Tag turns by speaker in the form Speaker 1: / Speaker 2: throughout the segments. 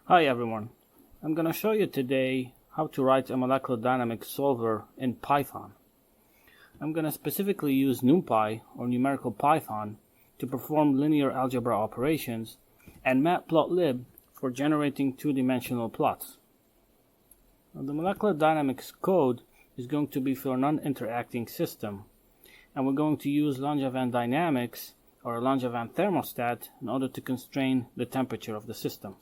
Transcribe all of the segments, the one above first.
Speaker 1: Hi everyone, I'm going to show you today how to write a molecular dynamics solver in Python. I'm going to specifically use NumPy or numerical Python to perform linear algebra operations and matplotlib for generating two-dimensional plots. Now, the molecular dynamics code is going to be for a non-interacting system, and we're going to use Langevin dynamics or a Langevin thermostat in order to constrain the temperature of the system.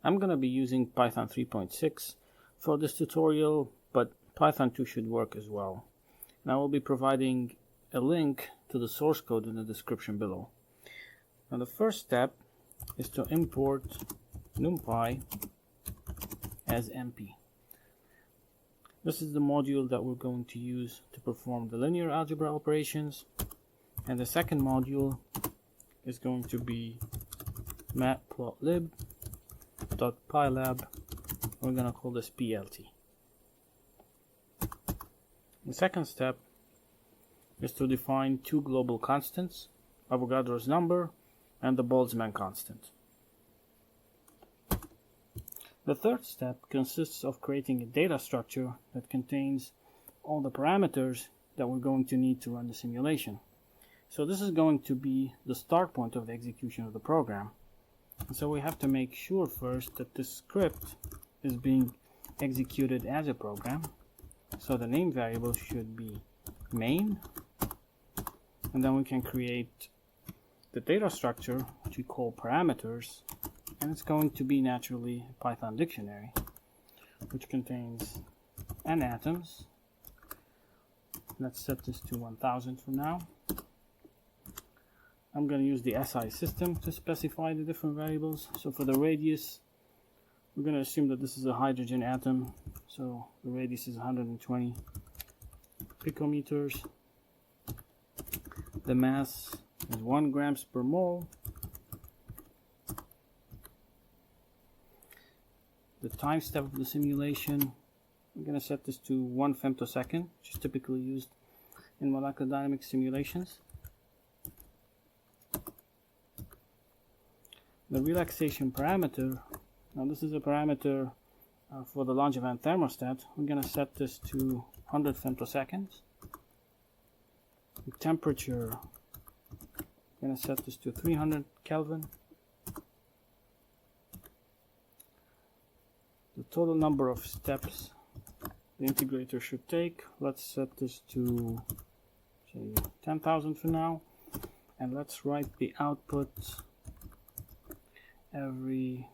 Speaker 1: I'm going to be using Python 3.6 for this tutorial, but Python 2 should work as well. And I will be providing a link to the source code in the description below. Now the first step is to import NumPy as MP. This is the module that we're going to use to perform the linear algebra operations, and the second module is going to be matplotlib.pylab. We're going to call this PLT. The second step is to define two global constants, Avogadro's number and the Boltzmann constant. The third step consists of creating a data structure that contains all the parameters that we're going to need to run the simulation. So this is going to be the start point of the execution of the program. And so we have to make sure first that this script is being executed as a program. So the name variable should be main, and then we can create the data structure, which we call parameters, and it's going to be naturally a Python dictionary, which contains n atoms. Let's set this to 1000 for now. I'm going to use the SI system to specify the different variables. So for the radius, we're going to assume that this is a hydrogen atom, so the radius is 120 picometers. The mass is 1 grams per mole. The time step of the simulation, I'm going to set this to 1 femtosecond, which is typically used in molecular dynamics simulations. The relaxation parameter, now this is a parameter for the Langevin thermostat. We're going to set this to 100 femtoseconds. The temperature, I'm going to set this to 300 Kelvin. The total number of steps the integrator should take, let's set this to say 10,000 for now, and let's write the output every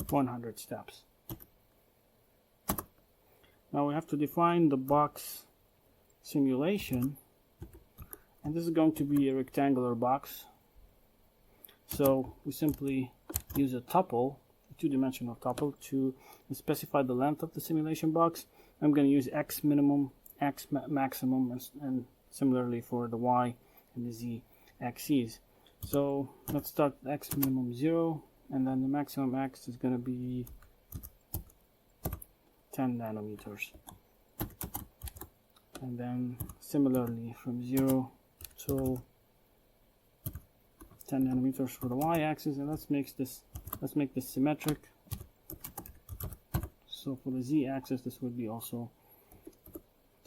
Speaker 1: 100 steps. Now we have to define the box simulation, and this is going to be a rectangular box, so we simply use a tuple, a two-dimensional tuple, to specify the length of the simulation box. I'm going to use x minimum, x maximum, and similarly for the y and the z axes. So let's start x minimum 0, and then the maximum x is going to be 10 nanometers. And then similarly from 0 to 10 nanometers for the y-axis, and let's make this symmetric. So for the z-axis, this would be also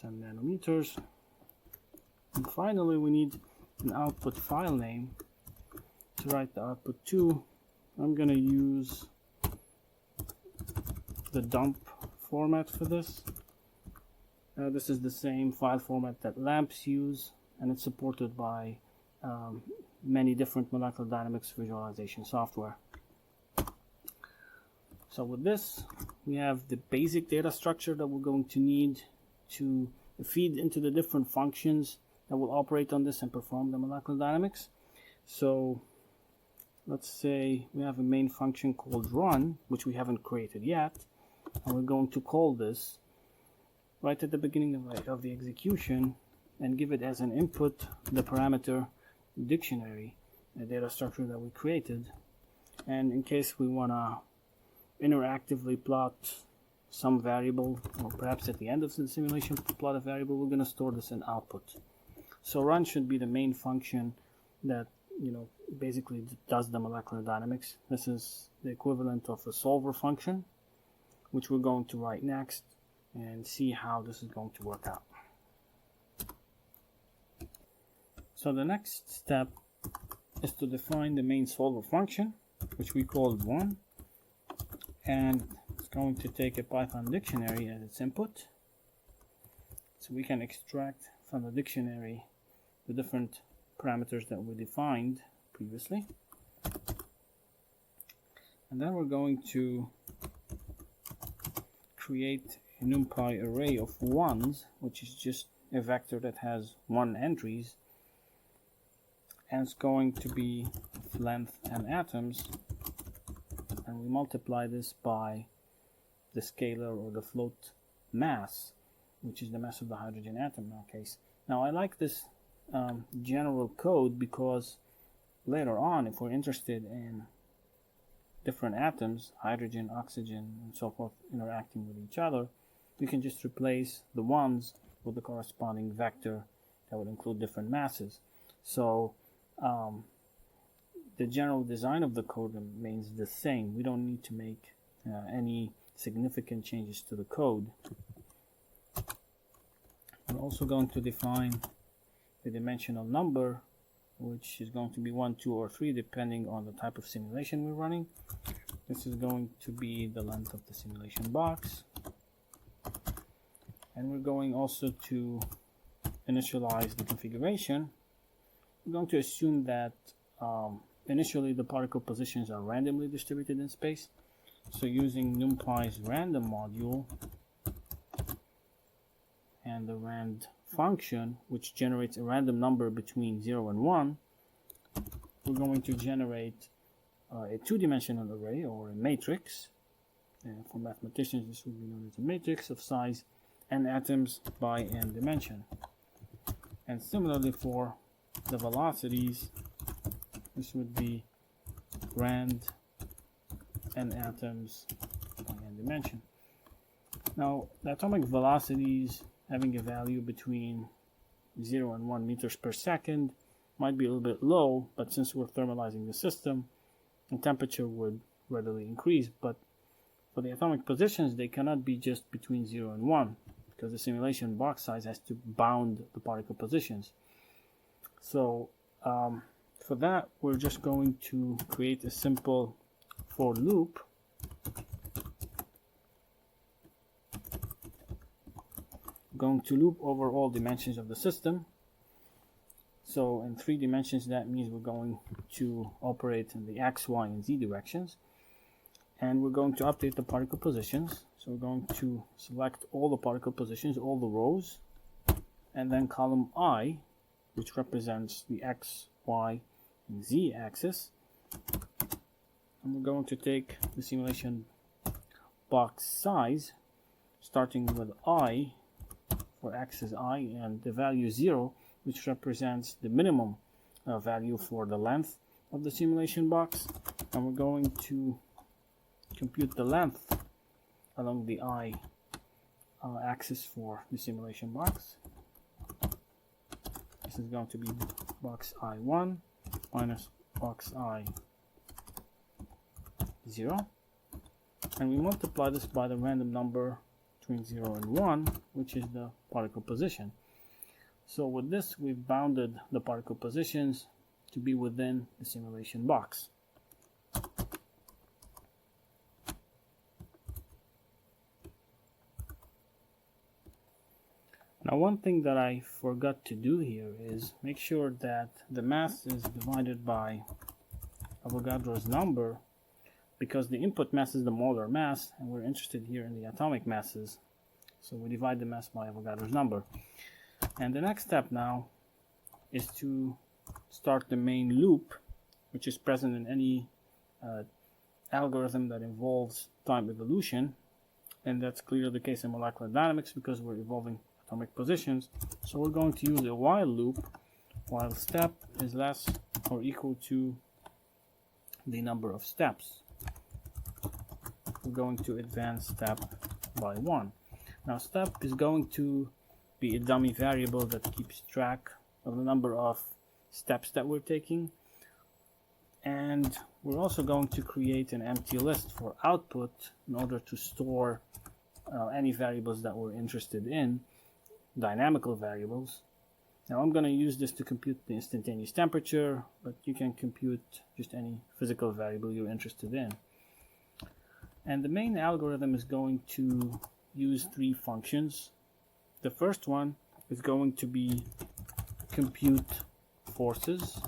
Speaker 1: 10 nanometers. And finally, we need an output file name to write the output to. I'm going to use the dump format for this. This is the same file format that LAMPs use, and it's supported by many different molecular dynamics visualization software. So with this, we have the basic data structure that we're going to need to feed into the different functions that will operate on this and perform the molecular dynamics. So let's say we have a main function called run, which we haven't created yet, and we're going to call this right at the beginning of the execution and give it as an input the parameter dictionary, the data structure that we created. And in case we want to interactively plot some variable, or perhaps at the end of the simulation plot a variable, we're going to store this in output. So run should be the main function that basically does the molecular dynamics. This is the equivalent of a solver function, which we're going to write next and see how this is going to work out. So the next step is to define the main solver function, which we call 1, and it's going to take a Python dictionary as its input, so we can extract from the dictionary the different parameters that we defined previously. And then we're going to create a NumPy array of 1s, which is just a vector that has 1 entries, and it's going to be of length and atoms, and we multiply this by the scalar or the float mass, which is the mass of the hydrogen atom in our case. Now I like this general code because later on, if we're interested in different atoms, hydrogen, oxygen, and so forth, interacting with each other, we can just replace the 1s with the corresponding vector that would include different masses. So the general design of the code remains the same. We don't need to make any significant changes to the code. We're also going to define the dimensional number, which is going to be 1, 2, or 3 depending on the type of simulation we're running. This is going to be the length of the simulation box, and we're going also to initialize the configuration. We're going to assume that initially the particle positions are randomly distributed in space, so using NumPy's random module and the rand function, which generates a random number between 0 and 1, we're going to generate a two-dimensional array or a matrix. And for mathematicians, this would be known as a matrix of size n atoms by n dimension. And similarly for the velocities, this would be rand n atoms by n dimension. Now, the atomic velocities having a value between 0 and 1 meters per second might be a little bit low, but since we're thermalizing the system, the temperature would readily increase. But for the atomic positions, they cannot be just between 0 and 1, because the simulation box size has to bound the particle positions. So for that, we're just going to create a simple for loop going to loop over all dimensions of the system. So in 3 dimensions, that means we're going to operate in the x, y, and z directions, and we're going to update the particle positions. So we're going to select all the particle positions, all the rows, and then column I, which represents the x, y, and z axis, and we're going to take the simulation box size starting with I, for x is I, and the value 0, which represents the minimum value for the length of the simulation box, and we're going to compute the length along the I axis for the simulation box. This is going to be box I1 minus box I0, and we multiply this by the random number between 0 and 1, which is the particle position. So with this, we've bounded the particle positions to be within the simulation box. Now, one thing that I forgot to do here is make sure that the mass is divided by Avogadro's number, because the input mass is the molar mass, and we're interested here in the atomic masses. So we divide the mass by Avogadro's number. And the next step now is to start the main loop, which is present in any algorithm that involves time evolution. And that's clearly the case in molecular dynamics because we're evolving atomic positions. So we're going to use a while loop while step is less or equal to the number of steps. We're going to advance step by 1. Now step is going to be a dummy variable that keeps track of the number of steps that we're taking. And we're also going to create an empty list for output in order to store any variables that we're interested in, dynamical variables. Now I'm going to use this to compute the instantaneous temperature, but you can compute just any physical variable you're interested in. And the main algorithm is going to use three functions. The first one is going to be compute forces,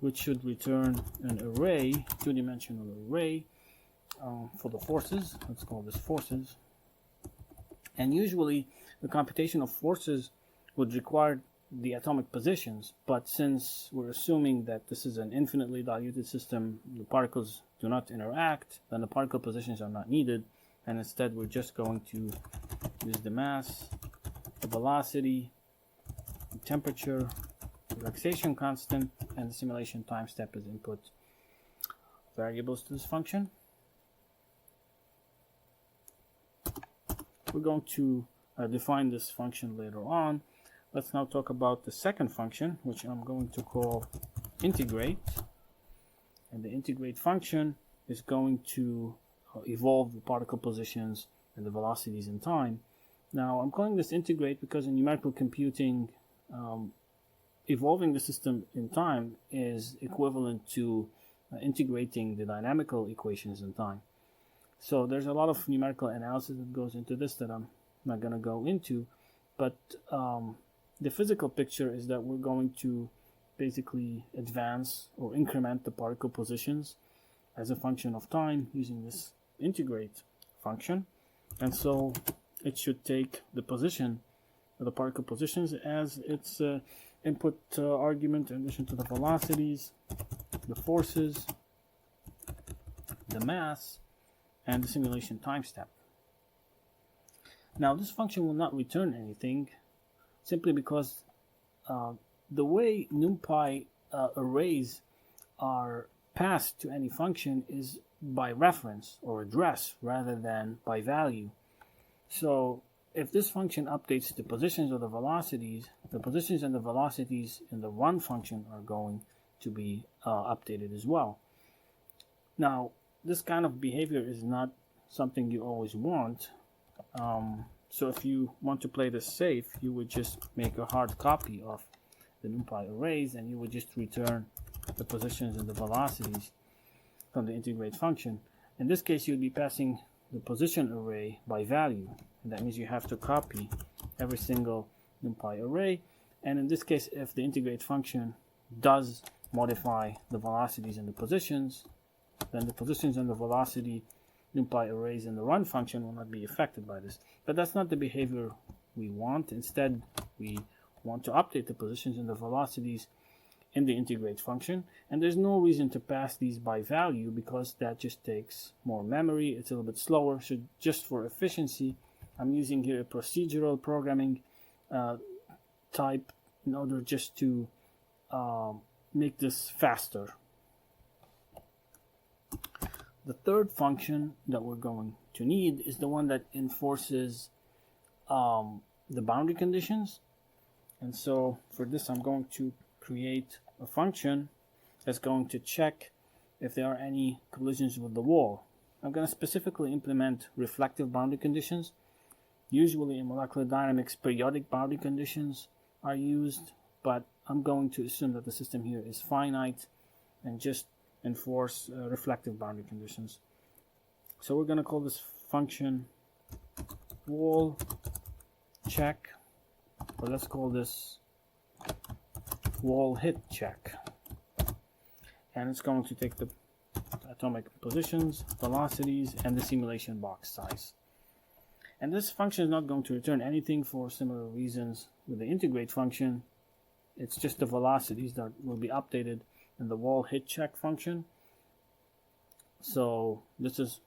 Speaker 1: which should return an array, two-dimensional array for the forces. Let's call this forces. And usually the computation of forces would require the atomic positions, but since we're assuming that this is an infinitely diluted system, the particles do not interact, then the particle positions are not needed, and instead we're just going to use the mass, the velocity, the temperature, the relaxation constant, and the simulation time step as input variables to this function. We're going to define this function later on. Let's now talk about the second function, which I'm going to call integrate. And the integrate function is going to evolve the particle positions and the velocities in time. Now, I'm calling this integrate because in numerical computing, evolving the system in time is equivalent to integrating the dynamical equations in time. So there's a lot of numerical analysis that goes into this that I'm not going to go into, but the physical picture is that we're going to basically advance or increment the particle positions as a function of time using this integrate function. And so it should take the position of the particle positions as its input argument in addition to the velocities, the forces, the mass, and the simulation time step. Now this function will not return anything simply because the way NumPy arrays are passed to any function is by reference or address rather than by value. So if this function updates the positions or the velocities and the velocities in the run function are going to be updated as well. Now, this kind of behavior is not something you always want. So if you want to play this safe, you would just make a hard copy of the NumPy arrays and you would just return the positions and the velocities from the integrate function. In this case, you'd be passing the position array by value, and that means you have to copy every single NumPy array. And in this case, if the integrate function does modify the velocities and the positions, then the positions and the velocity NumPy arrays in the run function will not be affected by this. But that's not the behavior we want. Instead, we want to update the positions and the velocities in the integrate function, and there's no reason to pass these by value because that just takes more memory. It's a little bit slower. So just for efficiency, I'm using here a procedural programming type in order just to make this faster. The third function that we're going to need is the one that enforces the boundary conditions. And so for this, I'm going to create a function that's going to check if there are any collisions with the wall. I'm going to specifically implement reflective boundary conditions. Usually in molecular dynamics, periodic boundary conditions are used, but I'm going to assume that the system here is finite and just enforce reflective boundary conditions. So we're going to call this function wall check, or let's call this wall hit check, and it's going to take the atomic positions, velocities, and the simulation box size. And this function is not going to return anything for similar reasons with the integrate function. It's just the velocities that will be updated in the wall hit check function. So this is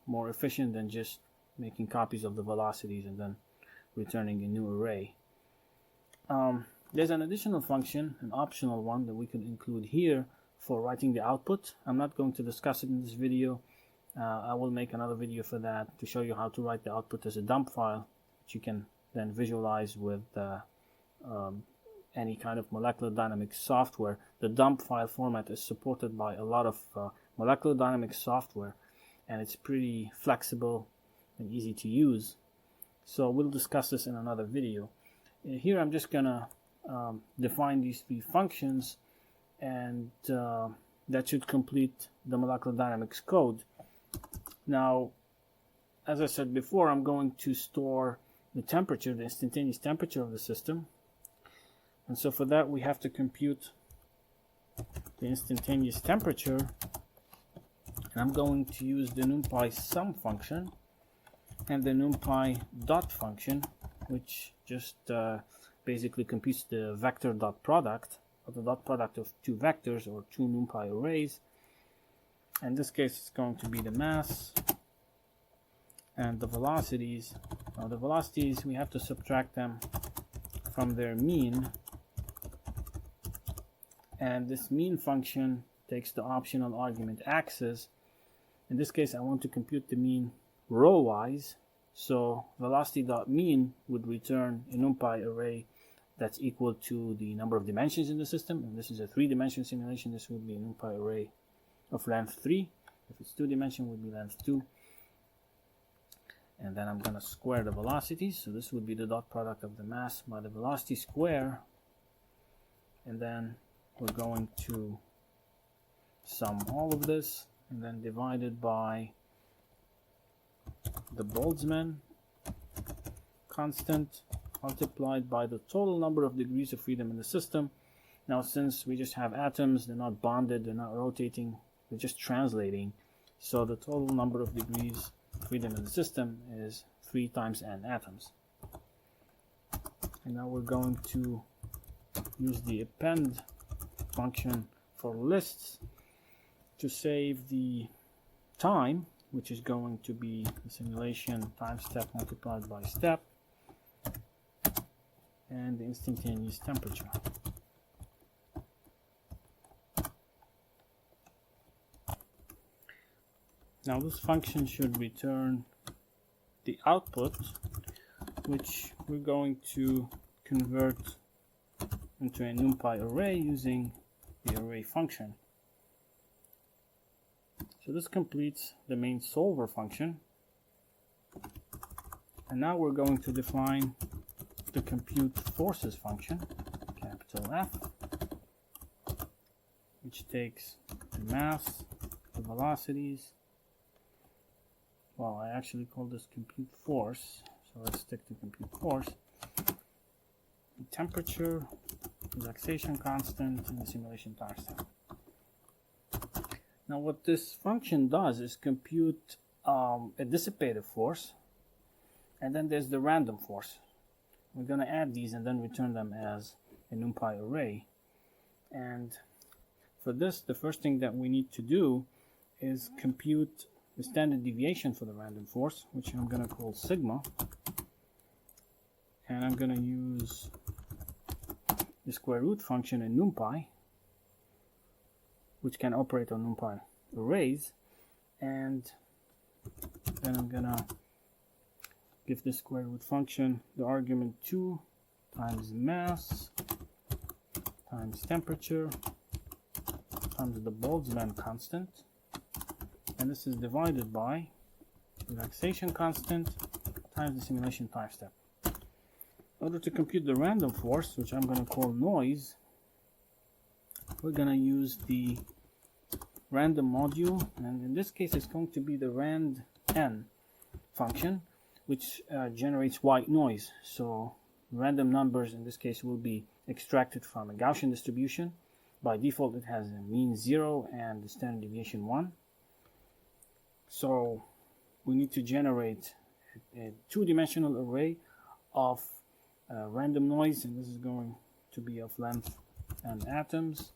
Speaker 1: more efficient than just making copies of the velocities and then returning a new array. There's an additional function, an optional one, that we could include here for writing the output. I'm not going to discuss it in this video. I will make another video for that to show you how to write the output as a dump file, which you can then visualize with any kind of molecular dynamics software. The dump file format is supported by a lot of molecular dynamics software, and it's pretty flexible and easy to use. So we'll discuss this in another video. Here I'm just gonna define these three functions, and that should complete the molecular dynamics code. Now, as I said before, I'm going to store the temperature, the instantaneous temperature of the system. And so for that we have to compute the instantaneous temperature, and I'm going to use the NumPy sum function and the NumPy dot function, which just basically computes the vector dot product, or the dot product of two vectors or two NumPy arrays. In this case it's going to be the mass and the velocities. Now the velocities, we have to subtract them from their mean, and this mean function takes the optional argument axis. In this case I want to compute the mean row wise, so velocity.mean would return a NumPy array that's equal to the number of dimensions in the system, and this is a 3-dimensional simulation. This would be a NumPy array of length 3. If it's 2-dimensional, would be length 2. And then I'm going to square the velocities, so this would be the dot product of the mass by the velocity square, and then we're going to sum all of this and then divide it by the Boltzmann constant multiplied by the total number of degrees of freedom in the system. Now since we just have atoms, they're not bonded, they're not rotating, they're just translating, so the total number of degrees of freedom in the system is 3 times n atoms. And now we're going to use the append function for lists to save the time, which is going to be the simulation time step multiplied by step, and the instantaneous temperature. Now this function should return the output, which we're going to convert into a NumPy array using the array function. So this completes the main solver function, and now we're going to define the compute forces function, capital F, which takes the mass, the velocities. Well, I actually call this compute force, so let's stick to compute force. The temperature, relaxation constant, and the simulation time step. Now what this function does is compute a dissipative force, and then there's the random force. We're going to add these and then return them as a NumPy array. And for this, the first thing that we need to do is compute the standard deviation for the random force, which I'm going to call sigma. And I'm going to use the square root function in NumPy, which can operate on NumPy arrays. And then I'm going to give the square root function the argument 2 times mass times temperature times the Boltzmann constant, and this is divided by relaxation constant times the simulation time step. In order to compute the random force, which I'm going to call noise, we're going to use the random module, and in this case it's going to be the rand n function, which generates white noise. So random numbers in this case will be extracted from a Gaussian distribution. By default it has a mean 0 and the standard deviation 1. So we need to generate a 2-dimensional array of random noise, and this is going to be of length n atoms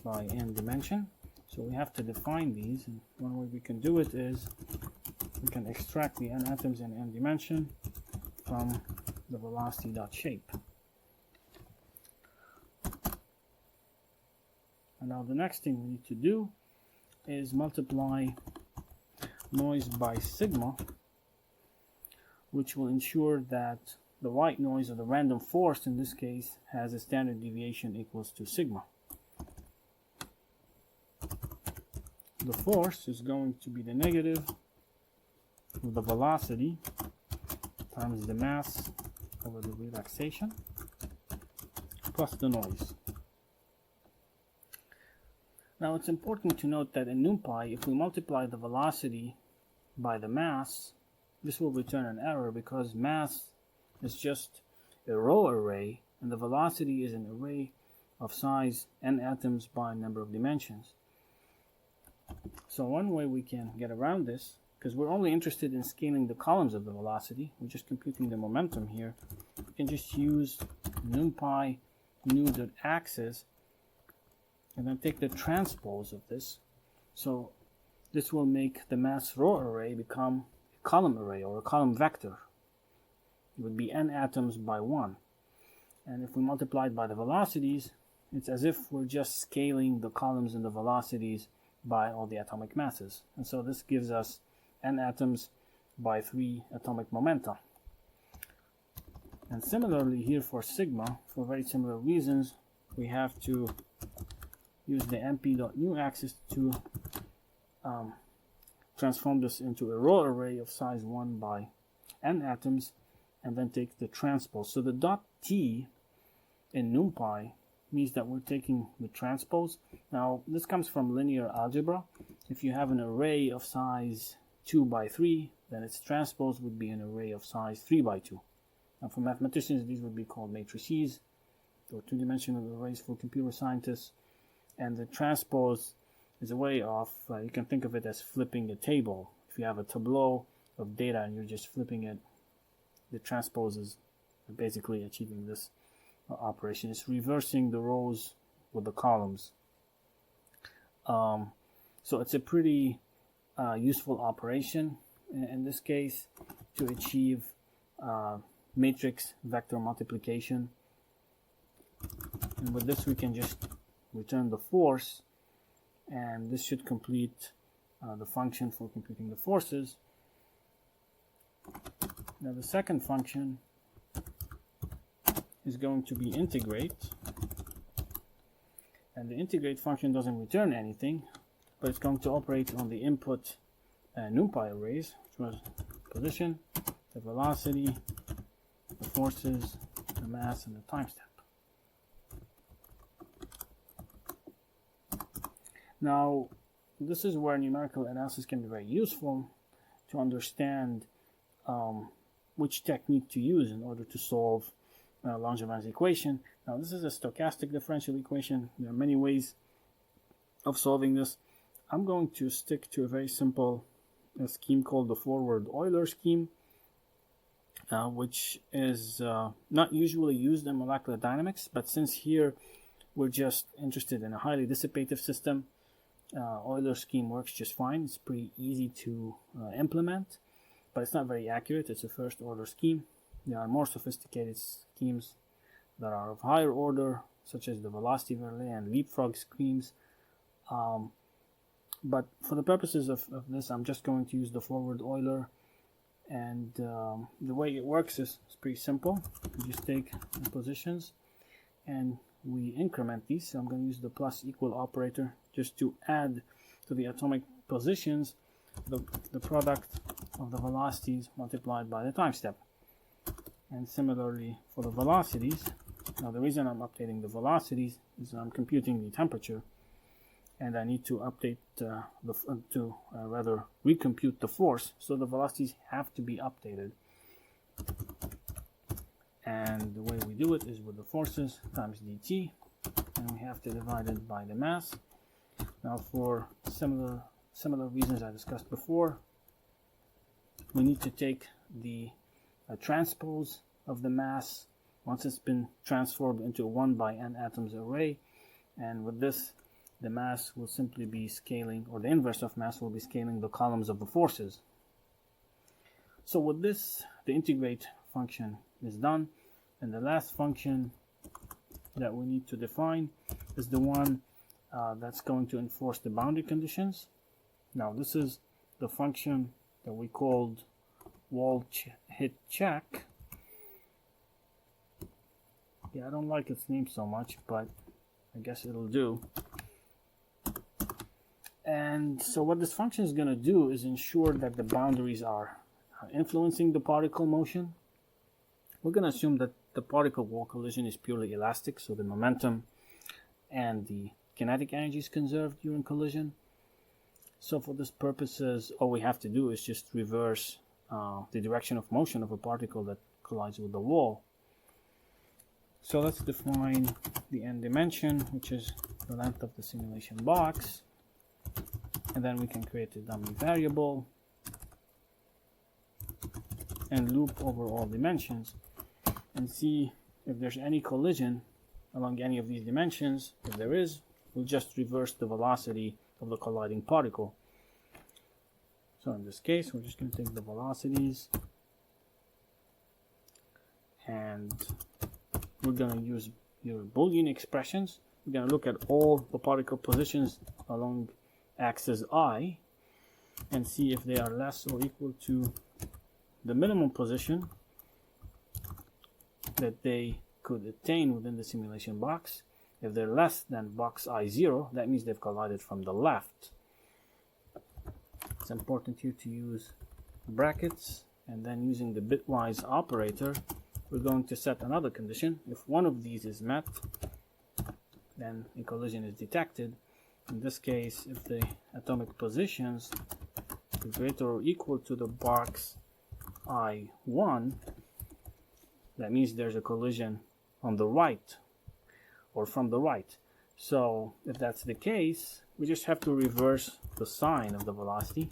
Speaker 1: by n dimension. So we have to define these, and one way we can do it is we can extract the n atoms in n dimension from the velocity.shape. And now the next thing we need to do is multiply noise by sigma, which will ensure that the white noise, or the random force in this case, has a standard deviation equals to sigma. The force is going to be the negative of the velocity times the mass over the relaxation plus the noise. Now it's important to note that in NumPy, if we multiply the velocity by the mass, this will return an error because mass is just a row array and the velocity is an array of size n atoms by number of dimensions. So one way we can get around this, because we're only interested in scaling the columns of the velocity, we're just computing the momentum here, we can just use NumPy new.axis and then take the transpose of this. So this will make the mass row array become a column array or a column vector. It would be n atoms by 1. And if we multiply it by the velocities, it's as if we're just scaling the columns and the velocities by all the atomic masses. And so this gives us n atoms by 3 atomic momenta. And similarly here for sigma, for very similar reasons, we have to use the np.new axis to transform this into a row array of size 1 by n atoms, and then take the transpose. So the dot t in NumPy means that we're taking the transpose. Now this comes from linear algebra. If you have an array of size 2 by 3, then its transpose would be an array of size 3 by 2. Now for mathematicians, these would be called matrices, or two-dimensional arrays for computer scientists. And the transpose is a way of, you can think of it as flipping a table. If you have a tableau of data and you're just flipping it, the transpose is basically achieving this operation. It's reversing the rows with the columns. So it's a pretty useful operation in this case to achieve matrix vector multiplication. And with this we can just return the force, and this should complete the function for computing the forces. Now the second function is going to be integrate, and the integrate function doesn't return anything, but it's going to operate on the input NumPy arrays, which was position, the velocity, the forces, the mass, and the time step. Now, this is where numerical analysis can be very useful to understand which technique to use in order to solve Langevin's equation. Now, this is a stochastic differential equation. There are many ways of solving this. I'm going to stick to a very simple scheme called the forward Euler scheme, which is not usually used in molecular dynamics, but since here we're just interested in a highly dissipative system, Euler scheme works just fine. It's pretty easy to implement, but it's not very accurate. It's a first order scheme. There are more sophisticated schemes that are of higher order, such as the velocity Verlet and leapfrog schemes. But for the purposes of this, I'm just going to use the forward Euler. And the way it works is pretty simple. We just take the positions and we increment these. So I'm going to use the plus equal operator just to add to the atomic positions the product of the velocities multiplied by the time step. And similarly for the velocities. Now the reason I'm updating the velocities is I'm computing the temperature, and I need to update rather recompute the force, so the velocities have to be updated. And the way we do it is with the forces times dt, and we have to divide it by the mass. Now for similar reasons I discussed before, we need to take the transpose of the mass once it's been transformed into a 1 by n atoms array, and with this the mass will simply be scaling, or the inverse of mass will be scaling the columns of the forces. So with this, the integrate function is done, and the last function that we need to define is the one that's going to enforce the boundary conditions. Now this is the function that we called wall hit check, Yeah, I don't like its name so much, but I guess it'll do. And so what this function is going to do is ensure that the boundaries are influencing the particle motion. We're going to assume that the particle wall collision is purely elastic, so the momentum and the kinetic energy is conserved during collision. So for this purposes, all we have to do is just reverse the direction of motion of a particle that collides with the wall. So let's define the n dimension, which is the length of the simulation box. And then we can create a dummy variable and loop over all dimensions and see if there's any collision along any of these dimensions. If there is, we'll just reverse the velocity of the colliding particle. So in this case, we're just going to take the velocities and we're going to use your Boolean expressions. We're going to look at all the particle positions along axis I and see if they are less or equal to the minimum position that they could attain within the simulation box. If they're less than box I0, that means they've collided from the left. It's important here to use brackets, and then using the bitwise operator, we're going to set another condition. If one of these is met, then a collision is detected. In this case, if the atomic positions are greater or equal to the box I1, that means there's a collision on the right or from the right. So if that's the case, we just have to reverse the sign of the velocity.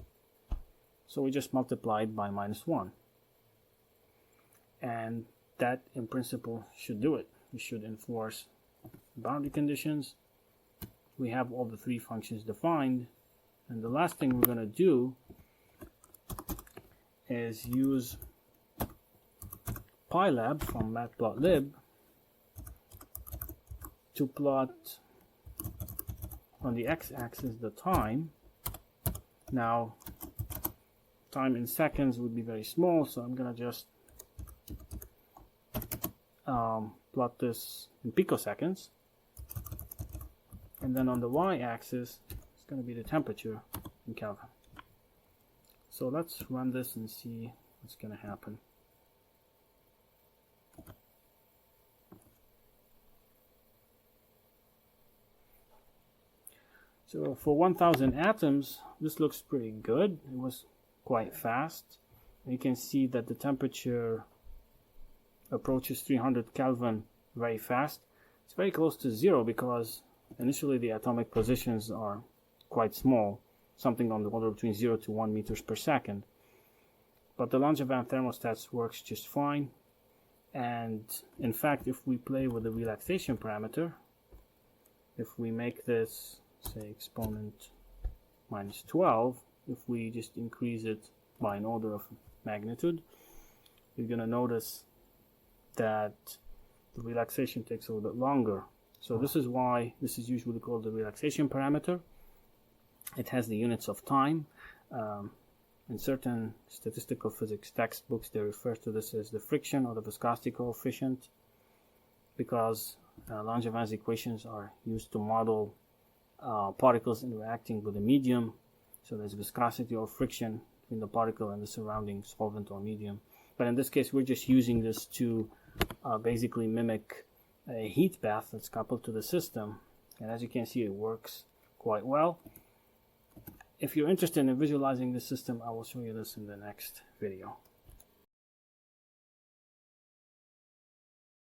Speaker 1: So we just multiply it by -1. And that in principle should do it. We should enforce boundary conditions. We have all the three functions defined. And the last thing we're going to do is use PyLab from Matplotlib to plot on the x-axis the time. Now, time in seconds would be very small, so I'm going to just plot this in picoseconds. And then on the y-axis, it's going to be the temperature in Kelvin. So let's run this and see what's going to happen. So for 1000 atoms, this looks pretty good. It was quite fast. You can see that the temperature approaches 300 Kelvin very fast. It's very close to zero because initially the atomic positions are quite small, something on the order between 0 to 1 meters per second. But the Langevin thermostat works just fine. And in fact, if we play with the relaxation parameter, if we make this, say, exponent -12, if we just increase it by an order of magnitude, you're going to notice that the relaxation takes a little bit longer. So this is why this is usually called the relaxation parameter. It has the units of time. In certain statistical physics textbooks, they refer to this as the friction or the viscosity coefficient, because Langevin's equations are used to model particles interacting with a medium. So there's viscosity or friction between the particle and the surrounding solvent or medium. But in this case, we're just using this to basically mimic a heat bath that's coupled to the system. And as you can see, it works quite well. If you're interested in visualizing this system, I will show you this in the next video.